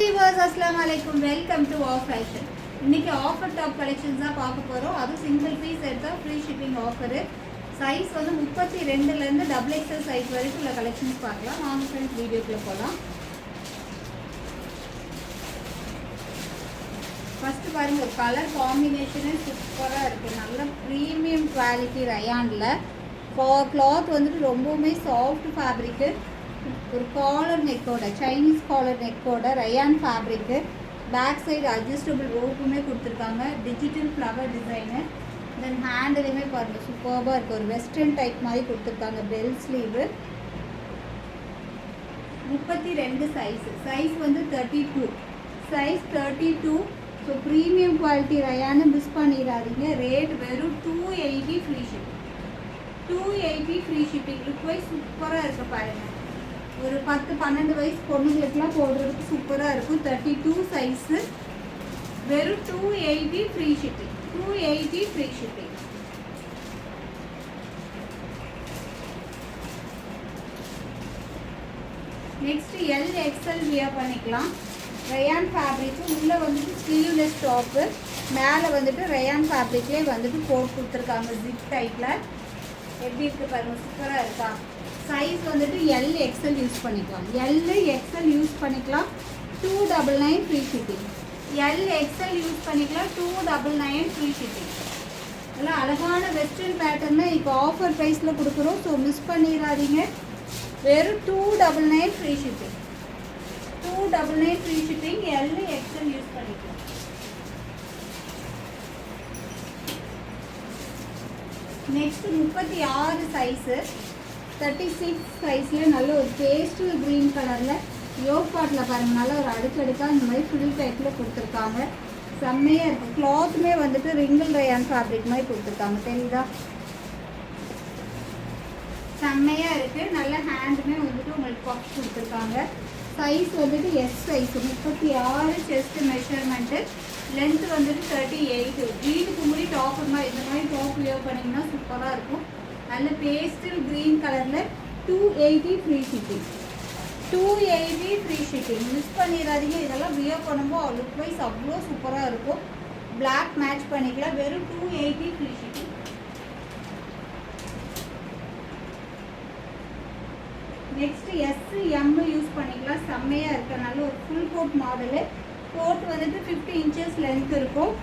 Viewers அஸ்ஸலாமு அலைக்கும், welcome to of fashion. இன்னைக்கு ஆஃபர் டாப் கலெக்ஷன்ஸ் தான் பார்க்க போகிறோம். அதுவும் சிங்கிள் பீஸ் எடுத்தால் ஃப்ரீ ஷிப்பிங் ஆஃபரு. சைஸ் வந்து 32லேருந்து XXL சைஸ் வரைக்கும் உள்ள கலெக்ஷன்ஸ் பார்க்கலாம். வாங்க ஃப்ரெண்ட்ஸ், வீடியோக்குள்ளே போகலாம். ஃபஸ்ட்டு பாருங்கள், ஒரு கலர் காம்பினேஷனே சூப்பராக இருக்குது. நல்ல ப்ரீமியம் குவாலிட்டி ரயானில். கிளாத் வந்துட்டு ரொம்பவுமே சாஃப்ட் ஃபேப்ரிக்கு. ஒரு காலர் நெக்கோட, சைனீஸ் காலர் நெக்கோட rayon fabric. Back side adjustable ரோப்புமே கொடுத்துருக்காங்க. Digital flower design. தென் ஹேண்டிலுமே பாருங்கள் சூப்பராக இருக்குது. ஒரு வெஸ்டர்ன் டைப் மாதிரி கொடுத்துருக்காங்க. Bell sleeve. 32 சைஸ் வந்து 32. சைஸ் 32. ஸோ ப்ரீமியம் குவாலிட்டி ரயானு மிஸ் பண்ணிடாதீங்க. ரேட் வெறும் 280 free shipping. 280 free shipping. Look wise சூப்பராக இருக்குது பாருங்கள். ஒரு 10-12 வயசு பொண்ணுங்களுக்குலாம் போடுறதுக்கு சூப்பராக இருக்கும். 32 சைஸு, வெறும் 280 free shipping. 280 free shipping. Next LXL wear பண்ணிக்கலாம். Rayon fabric. உள்ளே வந்துட்டு ஸ்லீவ்லெஸ் டாப்பு, மேலே வந்துட்டு ரயான் ஃபேப்ரிக்லேயே வந்துட்டு போட்டு கொடுத்துருக்காங்க. ஜிப் டைப்பில் எப்படி இருக்குது பாருங்கள், சூப்பராக இருக்கா. சைஸ் வந்துட்டு LXL யூஸ் பண்ணிக்கலாம். LXL யூஸ் பண்ணிக்கலாம். 299 ஃப்ரீ ஷிப்பிங். LXL யூஸ் பண்ணிக்கலாம். 299 ஃப்ரீ ஷிப்பிங். இதெல்லாம் அழகான வெஸ்டர்ன் பேட்டர்னு இப்போ ஆஃபர் ப்ரைஸில் கொடுக்குறோம். ஸோ மிஸ் பண்ணிடாதீங்க. வெறும் 299 free shipping. 299 free shipping. LXL use பண்ணிக்கலாம். நெக்ஸ்ட் 36 சைஸு, 36 சைஸில் நல்ல ஒரு பேஸ்டல் க்ரீன் கலரில் யோக் பாட்டில் பாருங்கள். நல்ல ஒரு அடுக்கடுக்காக இந்த மாதிரி ஃபுல் டைப்பில் கொடுத்துருக்காங்க. செம்மையாக இருக்குது. கிளாத்துமே வந்துட்டு ரிங்கிள் ரயான் ஃபேப்ரிக் மாதிரி கொடுத்துருக்காங்க. தெரியுதா? செம்மையாக இருக்குது. நல்ல ஹேண்டுமே வந்துட்டு உங்களுக்கு பஃப் கொடுத்துருக்காங்க. சைஸ் வந்துட்டு S size 36. Chest measurement. Length வந்துட்டு 38. வீட்டுக்கு முடி டாப் மாதிரி இந்த மாதிரி டாப் வியர் பண்ணிங்கன்னா சூப்பராக இருக்கும். நல்ல பேஸ்டல் க்ரீன் கலரில் 280 free shipping. 280 free shipping. Miss பண்ணிடாதீங்க. இதெல்லாம் வியர் பண்ணும்போது லுக் வைஸ் அவ்வளோ சூப்பராக இருக்கும். பிளாக் மேட்ச் பண்ணிக்கலாம். வெறும் 280 free shipping. Next SM use பண்ணிக்கலாம். செம்மையாக இருக்குது. நல்ல ஒரு ஃபுல் கோட் மாடலு. கோட் வந்துட்டு 50 இன்ச்சஸ் லென்த் இருக்கும்.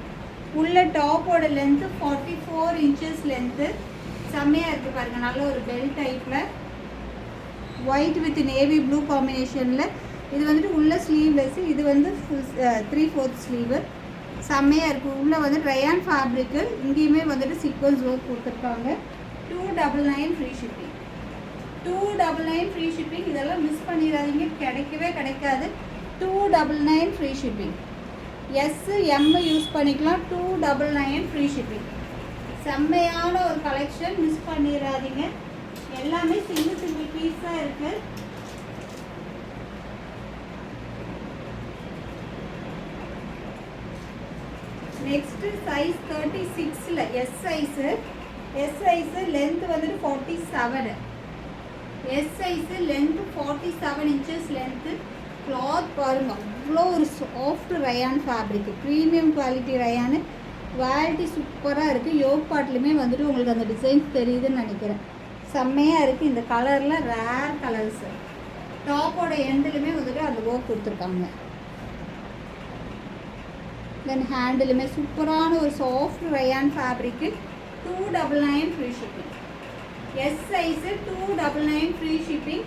உள்ள டாப்போட லென்த்து 44 இன்ச்சஸ் லென்த்து. செம்மையாக இருக்குது பாருங்கள். நல்ல ஒரு பெல் டைப்பில் ஒயிட் வித் நேவி ப்ளூ காம்பினேஷனில். இது வந்துட்டு உள்ள ஸ்லீவ்லெஸ்ஸு. இது வந்து ஃபுல் 3/4 ஸ்லீவு. செம்மையாக இருக்குது. உள்ளே வந்து ரயான் ஃபேப்ரிக்கு. இங்கேயுமே வந்துட்டு சீக்வன்ஸ் ஒர்க் கொடுத்துருக்காங்க. 299 ஃப்ரீ ஷிப்பிங். 299 free shipping. இதெல்லாம் மிஸ் பண்ணிடாதீங்க. கிடைக்கவே கிடைக்காது. 299 ஃப்ரீ ஷிப்பிங். SM யூஸ் பண்ணிக்கலாம். 299 ஃப்ரீ ஷிப்பிங். செம்மையான ஒரு கலெக்ஷன். மிஸ் பண்ணிடாதீங்க. எல்லாமே சிங்கிள் பீஸாக இருக்குது. நெக்ஸ்ட்டு சைஸ் 36ல் எஸ் சைஸு லென்த்து வந்துட்டு 47. S size length 47 inches length. Cloth பாருங்கள், அவ்வளோ ஒரு soft rayon fabric. Premium quality rayon. Quality சூப்பராக இருக்குது. யோக் பாட்லையுமே வந்துட்டு உங்களுக்கு அந்த டிசைன்ஸ் தெரியுதுன்னு நினைக்கிறேன். செம்மையாக இருக்குது. இந்த கலரில் ரேர் கலர்ஸு. டாப்போட எண்டுலுமே வந்துட்டு அந்த ஒர்க் கொடுத்துருக்காங்க. தென் ஹேண்டிலுமே சூப்பரான ஒரு soft rayon fabric. 299 free shipping. S size 299 free shipping.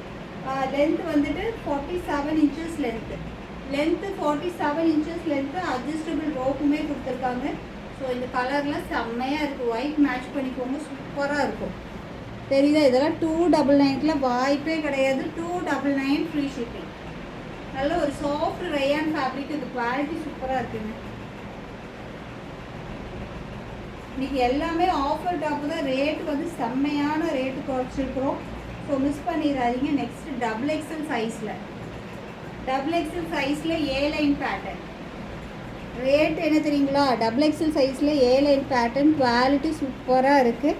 Length வந்துட்டு 47 inches length. 47 inches length. Adjustable ரோப்புமே கொடுத்துருக்காங்க. ஸோ இந்த கலரில் செம்மையாக இருக்குது. ஒயிட் மேட்ச் பண்ணிக்கோங்க. சூப்பராக இருக்கும். தெரியுதா? இதெல்லாம் 299ல வாய்ப்பே கிடையாது. 299 ஃப்ரீ ஷிப்பிங். நல்ல ஒரு சாஃப்ட் ரயான் ஃபேப்ரிக். இது குவாலிட்டி சூப்பராக இருக்குங்க. இன்றைக்கி எல்லாமே ஆஃபர் டாப்பு தான். ரேட்டு வந்து செம்மையான ரேட்டு குறைச்சிருக்கிறோம். ஸோ மிஸ் பண்ணிடாதீங்க. நெக்ஸ்ட்டு XXL சைஸில். XXL சைஸில் A லைன் பேட்டர்ன். ரேட் என்ன தெரியுங்களா? XXL சைஸில் A லைன் பேட்டர்ன். குவாலிட்டி சூப்பராக இருக்குது.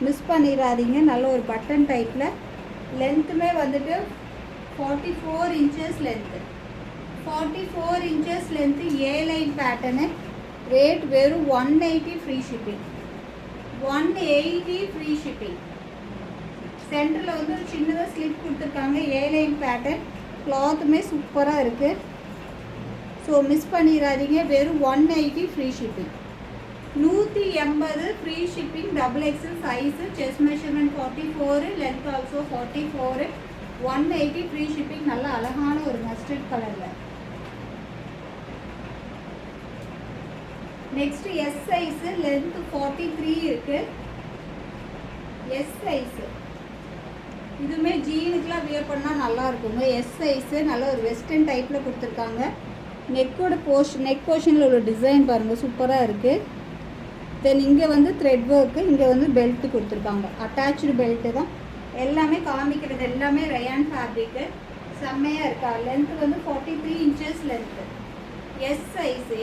மிஸ் பண்ணிடாதீங்க. நல்ல ஒரு பட்டன் டைப்பில். லென்த்துமே வந்துட்டு 44 inches length. 44 inches length A line pattern. Rate வெறும் 180 free shipping. 180 free shipping. சென்டரில் வந்து ஒரு சின்னதாக ஸ்லிப் கொடுத்துருக்காங்க. A line pattern. கிளாத்துமே சூப்பராக இருக்குது. ஸோ மிஸ் பண்ணிடாதீங்க. வெறும் 180 free shipping. 180 free shipping. Double XL size. Chest measurement 44. Length also 44. 180 free shipping. நல்ல அழகான ஒரு மஸ்டர்ட் கலரில். நெக்ஸ்ட் எஸ் சைஸ் லென்த் 43 இருக்கு. எஸ் சைஸ் இதுவுமே ஜீனுக்குலாம் வியர் பண்ணால் நல்லா இருக்குங்க. எஸ் சைஸு நல்ல ஒரு வெஸ்டர்ன் டைப்பில் கொடுத்துருக்காங்க. நெக் போர்ஷனில் உள்ள டிசைன் பாருங்கள் சூப்பராக இருக்குது. தென் இங்கே வந்து த்ரெட் ஒர்க்கு, இங்கே வந்து பெல்ட்டு கொடுத்துருக்காங்க. அட்டாச்சு பெல்ட்டு தான் எல்லாமே காமிக்கிறது. எல்லாமே ரயான் ஃபேப்ரிக்கு செம்மையாக இருக்கா. லென்த்து வந்து 43 inches length. S size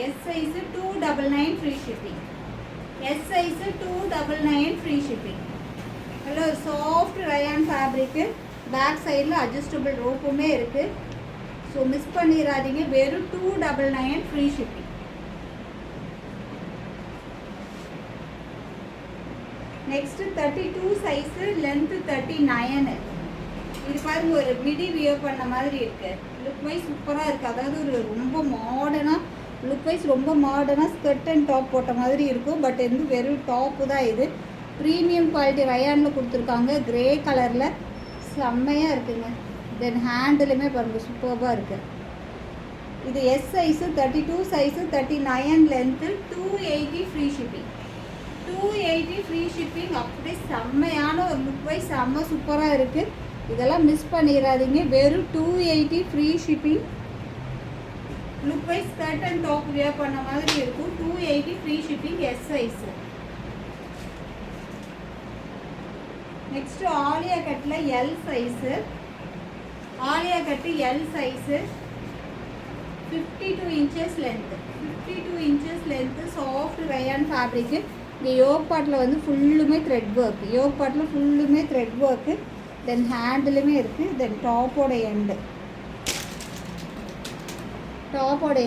299 free shipping. S size 299 free shipping. நல்ல ஒரு சாஃப்ட் ரயான் ஃபேப்ரிக்கு. பேக் சைடில் அட்ஜஸ்டபிள் ரோப்புமே இருக்குது. ஸோ மிஸ் பண்ணிடாதீங்க. வெறும் 299 free shipping. Next 32 size length 39. இது பாருங்க ஒரு மிடி வியர் பண்ண மாதிரி இருக்குது. லுக் வைஸ் சூப்பராக இருக்குது. அதாவது ஒரு ரொம்ப மாடர்னாக லுக் வைஸ் ரொம்ப மாடர்னாக ஸ்கர்ட் அண்ட் டாப் போட்ட மாதிரி இருக்கும். பட் வந்து வெறும் டாப்பு தான் இது. ப்ரீமியம் குவாலிட்டி ரயானில் கொடுத்துருக்காங்க. கிரே கலரில் செம்மையாக இருக்குங்க. தென் ஹேண்டிலுமே பாருங்கள் சூப்பராக இருக்குது. இது S size 32 size 39 length 280 free shipping. 280 free shipping. அப்படியே செம்மையான ஒரு லுக் வைஸ் செம்ம சூப்பராக இருக்குது. இதெல்லாம் மிஸ் பண்ணிடாதீங்க. வெறும் 280 free shipping. Look wise skirt and top wear பண்ண மாதிரி இருக்கும். 280 free shipping. S size. Next Alia கட்டில் L size. Alia cut L size 52 inches length. 52 inches length. Soft rayon fabric. இந்த யோக் பாட்டில் வந்து ஃபுல்லுமே த்ரெட் ஒர்க்கு. யோக் பாட்டில் ஃபுல்லுமே த்ரெட் ஒர்க்கு. தென் ஹேண்டிலுமே இருக்குது. தென் டாப்போட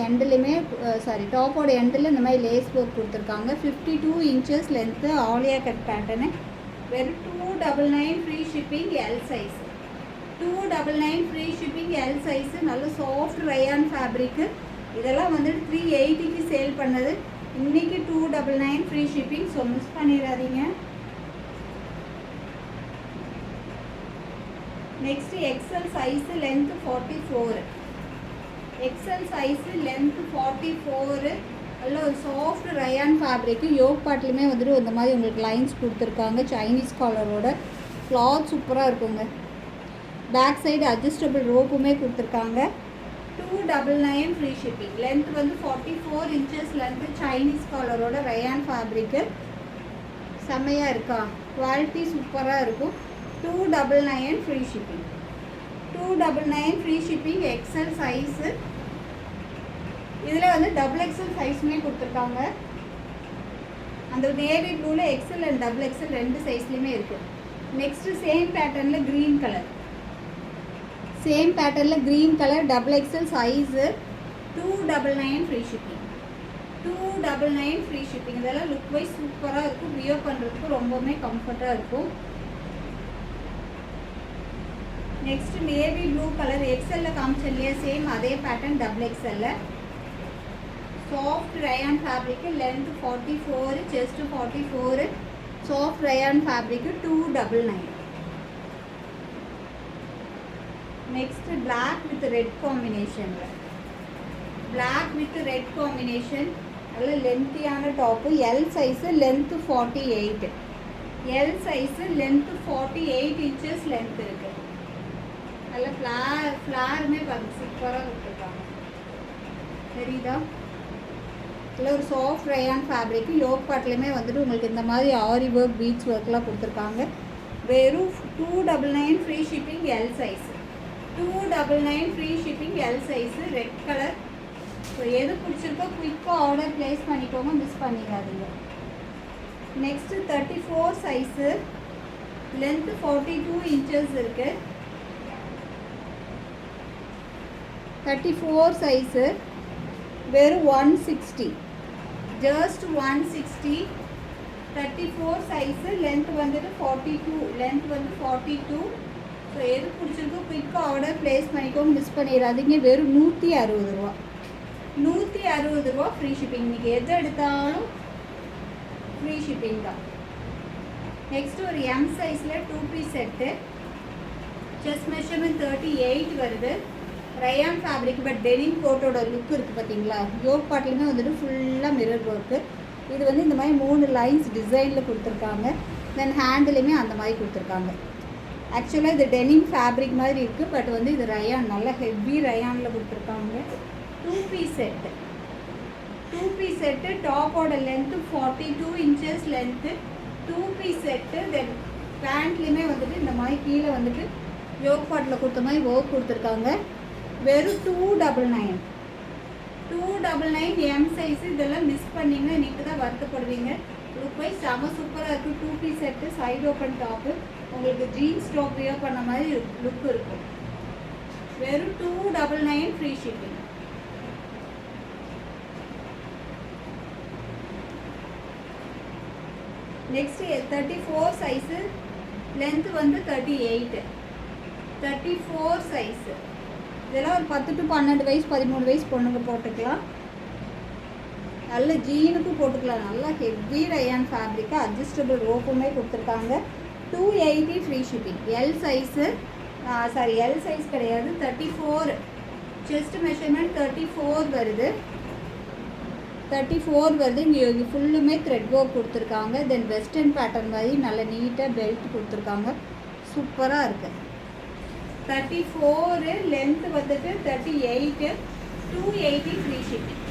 எண்டுலையுமே இந்த மாதிரி லேஸ் ஒர்க் கொடுத்துருக்காங்க. 52 inches length. Alia cut pattern. வெறும் 299 free shipping. L size 299 free shipping. L size. நல்ல சாஃப்ட் ரயான் ஃபேப்ரிக்கு. இதெல்லாம் வந்துட்டு 380க்கு சேல் பண்ணது. இன்றைக்கி 299 ஃப்ரீ ஷிப்பிங். ஸோ மிஸ் பண்ணிடாதீங்க. Next XL size length 44. XL size length 44. நல்ல ஒரு சாஃப்ட் ரயான் ஃபேப்ரிக்கு. யோக் பாட்டிலுமே வந்துட்டு இந்த மாதிரி உங்களுக்கு லைன்ஸ் கொடுத்துருக்காங்க. சைனீஸ் காலரோட கிளாத் சூப்பராக இருக்குங்க. பேக் சைடு அட்ஜஸ்டபிள் ரோப்புமே கொடுத்துருக்காங்க. 299 ஃப்ரீ ஷிப்பிங். லென்த் வந்து 44 inches லென்த்து. சைனீஸ் காலரோட ரயான் ஃபேப்ரிக்கு. செம்மையாக இருக்கா. குவாலிட்டி சூப்பராக இருக்கும். 299 free shipping. 299 free shipping. XL size. இதில் வந்து டபுள் எக்ஸல் சைஸுமே கொடுத்துருக்காங்க. அந்த நேவி ப்ளூவில் எக்ஸல் அண்ட் டபுள் எக்ஸல் ரெண்டு சைஸ்லேயுமே இருக்குது. நெக்ஸ்ட்டு சேம் பேட்டர்னில் green colour double XL size 299 free shipping. 299 free shipping. இதெல்லாம் லுக் வைஸ் சூப்பராக இருக்கும். வியர் பண்ணுறதுக்கு ரொம்பவுமே கம்ஃபர்ட்டாக இருக்கும். நெக்ஸ்ட் நேவி ப்ளூ கலர் எக்ஸலில் காமிச்சேன் இல்லையா, சேம் அதே பேட்டர்ன் டபுள் எக்ஸலில். Soft rayon fabric. Length 44, chest 44. Soft rayon fabric 299. Next black with red காம்பினேஷனில். Black with red combination. நல்ல லென்த்தியான top. L size length 48. L size length 48 inches length இருக்குது. நல்ல ஃப்ளாருமே பாருங்கள் சூப்பராக கொடுத்துருக்காங்க. தெரியுதா? இல்லை ஒரு சாஃப்ட் ரயான் ஃபேப்ரிக்கு. யோக் பாட்டிலையுமே வந்துட்டு உங்களுக்கு இந்த மாதிரி ஆரி ஒர்க் பீட்ஸ் ஒர்க்லாம் கொடுத்துருக்காங்க. வெறும் 299 free shipping. L size 299 free shipping. L size. Red colour. So எது பிடிச்சிருக்கோ குயிக்காக ஆர்டர் ப்ளேஸ் பண்ணிக்கோங்க. மிஸ் பண்ணிடாதீங்க. Next 34 size. லென்த்து 42 inches இருக்குது. 34 சைஸு வெறும் 160, ஜஸ்ட் 160. 34 சைஸு, லென்த் வந்துட்டு 42, லென்த் வந்து 42. ஸோ எது பிடிச்சிருக்கோ குயிக்காக ஆர்டர் ப்ளேஸ் பண்ணிக்கோங்க, மிஸ் பண்ணிடாதீங்க. வெறும் 160 ரூபா, 160 ரூபா ஃப்ரீ ஷிப்பிங். இன்றைக்கி எது எடுத்தாலும் ஃப்ரீ ஷிப்பிங் தான். நெக்ஸ்ட் ஒரு எம் சைஸில் 2 பீஸ் செட்டு, செஸ்ட் மெஷர்மெண்ட் 38 வருது. ரயான் ஃபேப்ரிக், பட் டெனிம் கோட்டோட லுக் இருக்குது பார்த்தீங்களா. யோக் பாட்டிலுமே வந்துட்டு ஃபுல்லாக மிரர் ஒர்க்கு. இது வந்து இந்த மாதிரி 3 லைன்ஸ் டிசைனில் கொடுத்துருக்காங்க. தென் ஹேண்டிலுமே அந்த மாதிரி கொடுத்துருக்காங்க. ஆக்சுவலாக இது டெனிம் ஃபேப்ரிக் மாதிரி இருக்குது, பட் வந்து இது ரயான், நல்ல ஹெவி ரயானில் கொடுத்துருக்காங்க. 2 பீஸ் செட்டு, 2 பீஸ் செட்டு. டாப்போட length 42 inches length, 2 piece set. Then பேண்ட்லேயுமே வந்துட்டு இந்த மாதிரி கீழே வந்துட்டு யோக் பாட்டில் கொடுத்த மாதிரி ஒர்க் கொடுத்துருக்காங்க. வெறும் 299, 299 எம் சைஸு. இதெல்லாம் மிஸ் பண்ணிங்கன்னா நீங்கள் தான் வருத்தப்படுவீங்க. லுக் வைஸ் செம சூப்பராக இருக்குது. 2 piece set, side open top, உங்களுக்கு ஜீன்ஸ் டாப் வியர் பண்ண மாதிரி லுக் இருக்கும். வெறும் 299 free shipping. Next 34 size, length வந்து 38, 34 சைஸு. இதெல்லாம் ஒரு 10 to 12 வயசு 13 வயசு பொண்ணுங்க போட்டுக்கலாம். நல்ல ஜீனுக்கும் போட்டுக்கலாம். நல்லா ஹெவி ரயான் ஃபேப்ரிக்கு, அட்ஜஸ்டபிள் ரோப்புமே கொடுத்துருக்காங்க. 280 free shipping. L size, sorry L size கிடையாது, 34. செஸ்ட் மெஷர்மெண்ட் 34 வருது, 34 வருது. இங்கே ஃபுல்லுமே த்ரெட் ஒர்க் கொடுத்துருக்காங்க. தென் வெஸ்டர்ன் பேட்டர்ன் மாதிரி நல்ல நீட்டாக பெல்ட் கொடுத்துருக்காங்க. சூப்பராக இருக்குது. 34, லென்த் வந்துட்டு 38, 280 ஃப்ரீ ஷிப்பிங்.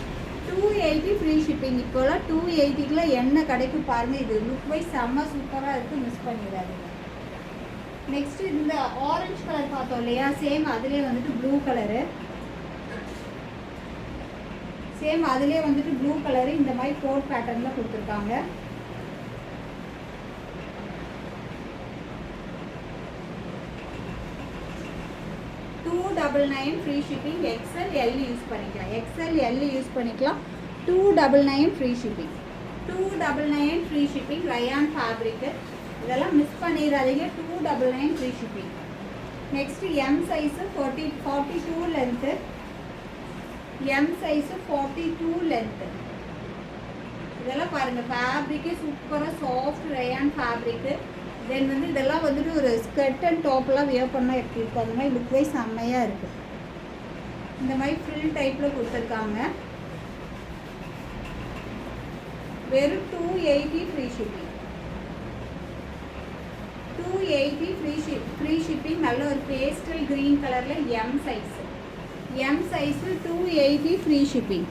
280 free shipping. இப்போலாம் 280க்குலாம் என்ன கிடைக்கும் பாருங்கள். இது லுக் வைஸ் செம்ம சூப்பராக இருக்குது, மிஸ் பண்ணிடாதீங்க. நெக்ஸ்ட் இந்த ஆரஞ்சு கலர் பார்த்தோம் இல்லையா, சேம் அதிலே வந்துட்டு ப்ளூ கலரு, சேம் அதிலே வந்துட்டு ப்ளூ கலரு இந்த மாதிரி கோட் பேட்டர்னில் கொடுத்துருக்காங்க. $299 free shipping. XL L use பண்ணிக்கலாம், எக்ஸ்எல் எல் யூஸ் பண்ணிக்கலாம். $299 free shipping, $299 free shipping. Rayon fabric, இதெல்லாம் மிஸ் பண்ணிடாதீங்க. $299 free shipping. Next M size 42 length, M size 42 length. இதெல்லாம் பாருங்கள், ஃபேப்ரிக்கே சூப்பராக சாஃப்ட் ரயான் ஃபேப்ரிக்கு. தென் வந்து இதெல்லாம் வந்துட்டு ஒரு ஸ்கர்ட் அண்ட் டாப்லாம் வியர் பண்ணால் எப்படி இருக்கும், அந்த மாதிரி லுக் வைஸ் செம்மையாக இருக்குது. இந்த மாதிரி ஃப்ரில் டைப்பில் கொடுத்துருக்காங்க. வெறும் 280 ஃப்ரீ ஷிப்பிங், 280 ஃப்ரீ ஷிப்பிங். நல்ல ஒரு பேஸ்டல் க்ரீன் கலரில் M size, M size 280 free shipping.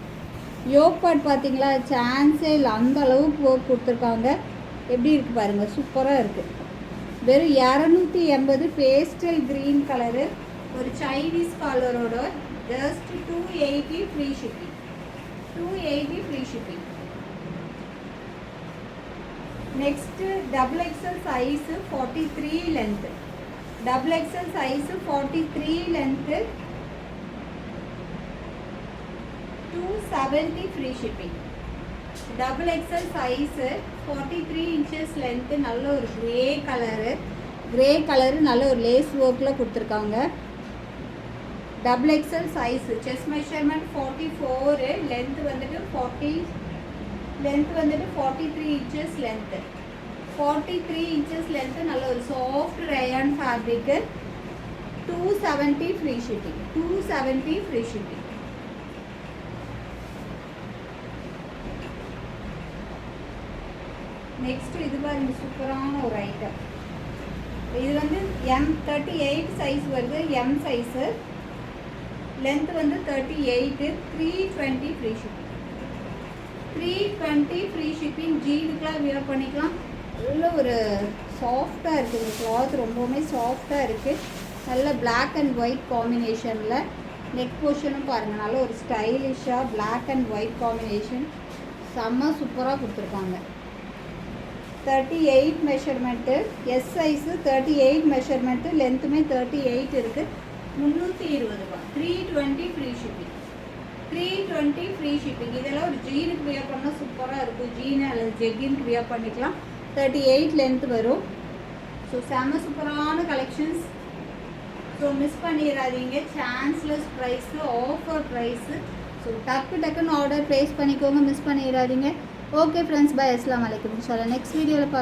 Yoke part பார்த்தீங்களா, சான்ஸே இல்லை, அந்த அளவுக்கு ஒர்க் கொடுத்துருக்காங்க. எப்படி இருக்குது பாருங்கள், சூப்பராக இருக்குது. வெறும் 280 பேஸ்டல் க்ரீன் கலரு, ஒரு சைனீஸ் காலரோட, just 280 free shipping, 280 free shipping. Next double XL size 43 length, double XL size 43 length, 270 free shipping. Double XL size 43 inches length. நல்ல ஒரு க்ரே கலரு நல்ல ஒரு லேஸ் ஒர்க்கில் கொடுத்துருக்காங்க. Double XL size, chest measurement 44, length வந்துட்டு 43 inches length, 43 inches length. நல்ல ஒரு soft rayon fabric. 270 free shipping, 270 free shipping. Next இது பாருங்க, சூப்பரான ஒரு ஐட்டம். இது வந்து M38 சைஸ் வருது, எம் சைஸு. லென்த் வந்து 38, 320 ஃப்ரீ ஷிப்பிங், 320 ஃப்ரீ ஷிப்பிங். ஜீனுக்கெலாம் வியர் பண்ணிக்கலாம். நல்ல ஒரு சாஃப்டாக இருக்குது, இந்த கிளாத் ரொம்பவுமே சாஃப்டாக இருக்குது. நல்ல பிளாக் அண்ட் ஒயிட் காம்பினேஷனில். நெக் போர்ஷனும் பாருங்கள், நல்ல ஒரு ஸ்டைலிஷாக பிளாக் அண்ட் ஒயிட் காம்பினேஷன், செம்ம சூப்பராக கொடுத்துருக்காங்க. 38 மெஷர்மெண்ட்டு, எஸ் சைஸு 38 மெஷர்மெண்ட்டு, லென்த்துமே 38 இருக்குது. 320 ரூபா. 320 ஃப்ரீ ஷிப்பிங். 320 free shipping. இதெல்லாம் ஒரு ஜீனுக்கு வியர் பண்ணால் சூப்பராக இருக்கும். ஜீனு அல்லது ஜெக்கின்க்கு வியர் பண்ணிக்கலாம். 38 லென்த் வரும். ஸோ செம்ம சூப்பரான கலெக்ஷன்ஸ். ஸோ மிஸ் பண்ணிடாதீங்க. Chanceless price, offer price. So டக்குன்னு ஆர்டர் ப்ளேஸ் பண்ணிக்கோங்க, மிஸ் பண்ணிடாதீங்க. Okay friends, bye. அஸ்ஸலாமு அலைக்கும். இன்ஷால்லா நெக்ஸ்ட் வீடியோவில்